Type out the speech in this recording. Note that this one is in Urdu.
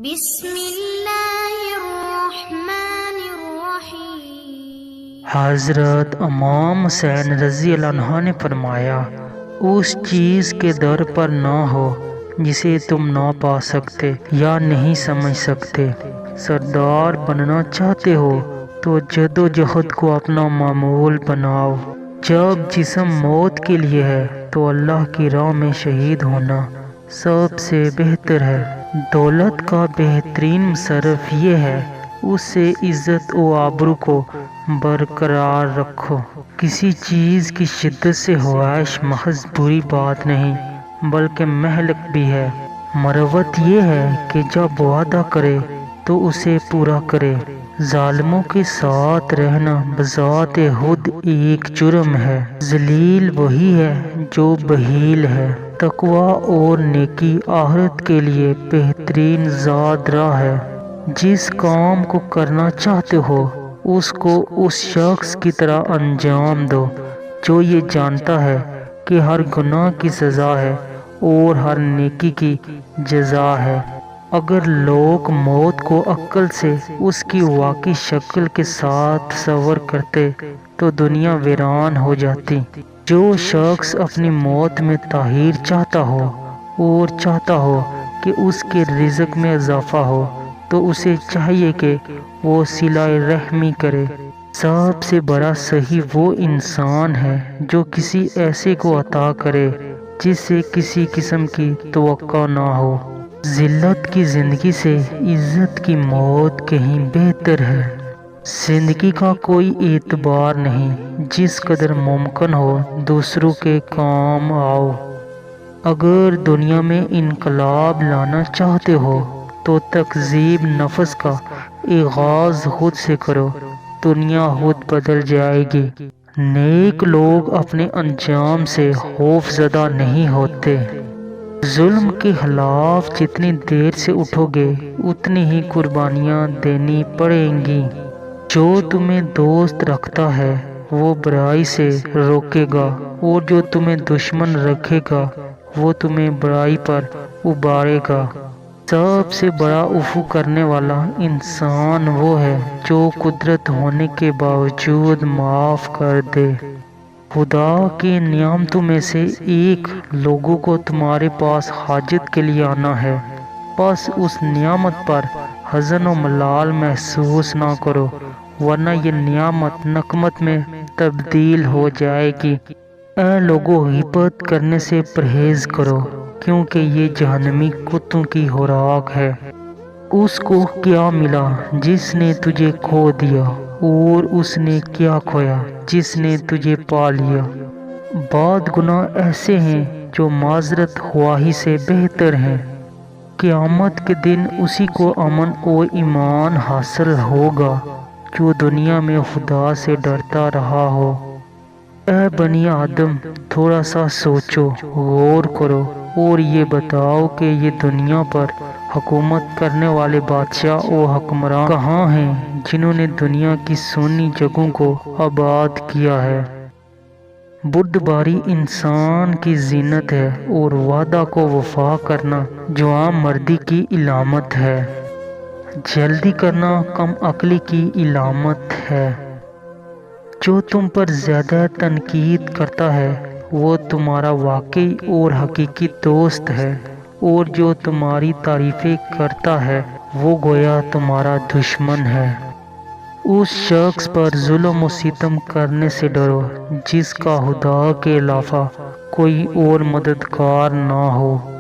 بسم اللہ الرحمن الرحیم۔ حضرت امام حسین رضی اللہ عنہ نے فرمایا، اس چیز کے در پر نہ ہو جسے تم نہ پا سکتے یا نہیں سمجھ سکتے۔ سردار بننا چاہتے ہو تو جد و جہد کو اپنا معمول بناؤ۔ جب جسم موت کے لیے ہے تو اللہ کی راہ میں شہید ہونا سب سے بہتر ہے۔ دولت کا بہترین مصرف یہ ہے، اس سے عزت و آبرو کو برقرار رکھو۔ کسی چیز کی شدت سے خواہش محض بری بات نہیں بلکہ مہلک بھی ہے۔ مروت یہ ہے کہ جب وعدہ کرے تو اسے پورا کرے۔ ظالموں کے ساتھ رہنا بذات خود ایک جرم ہے۔ ذلیل وہی ہے جو بخیل ہے۔ تقوی اور نیکی آخرت کے لیے بہترین زاد راہ ہے۔ جس کام کو کرنا چاہتے ہو اس کو اس شخص کی طرح انجام دو جو یہ جانتا ہے کہ ہر گناہ کی سزا ہے اور ہر نیکی کی جزا ہے۔ اگر لوگ موت کو عقل سے اس کی واقعی شکل کے ساتھ تصور کرتے تو دنیا ویران ہو جاتی۔ جو شخص اپنی موت میں تاخیر چاہتا ہو اور چاہتا ہو کہ اس کے رزق میں اضافہ ہو تو اسے چاہیے کہ وہ صلہ رحمی کرے۔ سب سے بڑا سخی وہ انسان ہے جو کسی ایسے کو عطا کرے جس سے کسی قسم کی توقع نہ ہو۔ ذلت کی زندگی سے عزت کی موت کہیں بہتر ہے۔ زندگی کا کوئی اعتبار نہیں، جس قدر ممکن ہو دوسروں کے کام آؤ۔ اگر دنیا میں انقلاب لانا چاہتے ہو تو تکذیب نفس کا آغاز خود سے کرو، دنیا خود بدل جائے گی۔ نیک لوگ اپنے انجام سے خوف زدہ نہیں ہوتے۔ ظلم کے خلاف جتنی دیر سے اٹھو گے اتنی ہی قربانیاں دینی پڑیں گی۔ جو تمہیں دوست رکھتا ہے وہ برائی سے روکے گا اور جو تمہیں دشمن رکھے گا وہ تمہیں برائی پر ابھارے گا۔ سب سے بڑا عفو کرنے والا انسان وہ ہے جو قدرت ہونے کے باوجود معاف کر دے۔ خدا کی نعمتوں میں سے ایک لوگوں کو تمہارے پاس حاجت کے لیے آنا ہے، بس اس نعمت پر حزن و ملال محسوس نہ کرو ورنہ یہ نعمت نقمت میں تبدیل ہو جائے گی۔ اے لوگو، غیبت کرنے سے پرہیز کرو کیونکہ یہ جہنمی کتوں کی خوراک ہے۔ اس کو کیا ملا جس نے تجھے کھو دیا اور اس نے کیا کھویا جس نے تجھے پا لیا۔ بعض گناہ ایسے ہیں جو معذرت خواہی سے بہتر ہیں۔ قیامت کے دن اسی کو امن و ایمان حاصل ہوگا جو دنیا میں خدا سے ڈرتا رہا ہو۔ اے بنی آدم، تھوڑا سا سوچو، غور کرو اور یہ بتاؤ کہ یہ دنیا پر حکومت کرنے والے بادشاہ و حکمران کہاں ہیں جنہوں نے دنیا کی سونی جگہوں کو آباد کیا ہے۔ بردباری انسان کی زینت ہے اور وعدہ کو وفا کرنا جوان مردی کی علامت ہے۔ جلدی کرنا کم عقلی کی علامت ہے۔ جو تم پر زیادہ تنقید کرتا ہے وہ تمہارا واقعی اور حقیقی دوست ہے، اور جو تمہاری تعریفیں کرتا ہے وہ گویا تمہارا دشمن ہے۔ اس شخص پر ظلم و ستم کرنے سے ڈرو جس کا خدا کے علاوہ کوئی اور مددگار نہ ہو۔